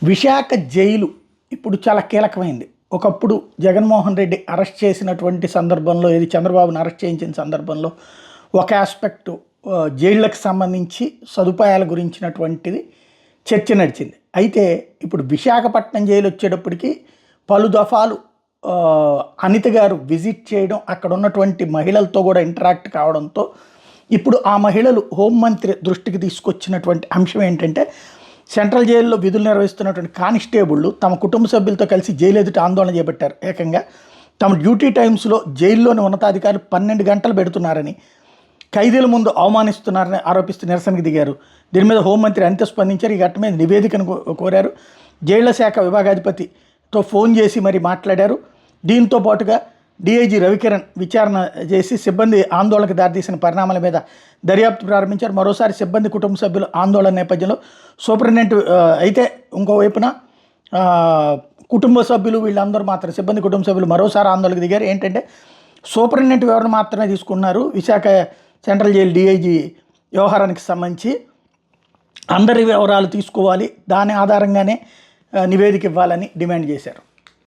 Visakha jail ఇప్పుడు చాలా కీలకమైంది. ఒకప్పుడు జగన్మోహన్ రెడ్డి అరెస్ట్ చేసినటువంటి సందర్భంలో, ఏది చంద్రబాబును అరెస్ట్ చేయించిన సందర్భంలో ఒక ఆస్పెక్టు జైళ్ళకి సంబంధించి సదుపాయాల గురించినటువంటిది చర్చ నడిచింది. అయితే ఇప్పుడు విశాఖపట్నం జైలు వచ్చేటప్పటికి పలు దఫాలు అనిత గారు విజిట్ చేయడం, అక్కడ ఉన్నటువంటి మహిళలతో కూడా ఇంటరాక్ట్ కావడంతో ఇప్పుడు ఆ మహిళలు హోంమంత్రి దృష్టికి తీసుకొచ్చినటువంటి అంశం ఏంటంటే, సెంట్రల్ జైల్లో విధులు నిర్వహిస్తున్నటువంటి కానిస్టేబుళ్ళు తమ కుటుంబ సభ్యులతో కలిసి జైలు ఎదుట ఆందోళన చేపట్టారు. ఏకంగా తమ డ్యూటీ టైమ్స్లో జైల్లోని ఉన్నతాధికారులు 12 గంటలు పెడుతున్నారని, ఖైదీల ముందు అవమానిస్తున్నారని ఆరోపిస్తూ నిరసనకు దిగారు. దీని మీద హోంమంత్రి అనిత స్పందించారు. ఈ ఘటన మీద నివేదికను కోరారు. జైళ్ల శాఖ విభాగాధిపతితో ఫోన్ చేసి మరి మాట్లాడారు. దీంతో పాటుగా డీఐజీ రవికిరణ్ విచారణ చేసి సిబ్బంది ఆందోళనకు దారితీసిన పరిణామాల మీద దర్యాప్తు ప్రారంభించారు. మరోసారి సిబ్బంది కుటుంబ సభ్యులు ఆందోళన నేపథ్యంలో సూపరింటెండెంట్ అయితే ఇంకోవైపున కుటుంబ సభ్యులు వీళ్ళందరూ మాత్రం సిబ్బంది కుటుంబ సభ్యులు మరోసారి ఆందోళనకు దిగారు. ఏంటంటే సూపరింటెండెంట్ వివరణ మాత్రమే తీసుకున్నారు. విశాఖ సెంట్రల్ జైలు డీఐజీ వ్యవహారానికి సంబంధించి అందరి వివరాలు తీసుకోవాలి, దాని ఆధారంగానే నివేదిక ఇవ్వాలని డిమాండ్ చేశారు.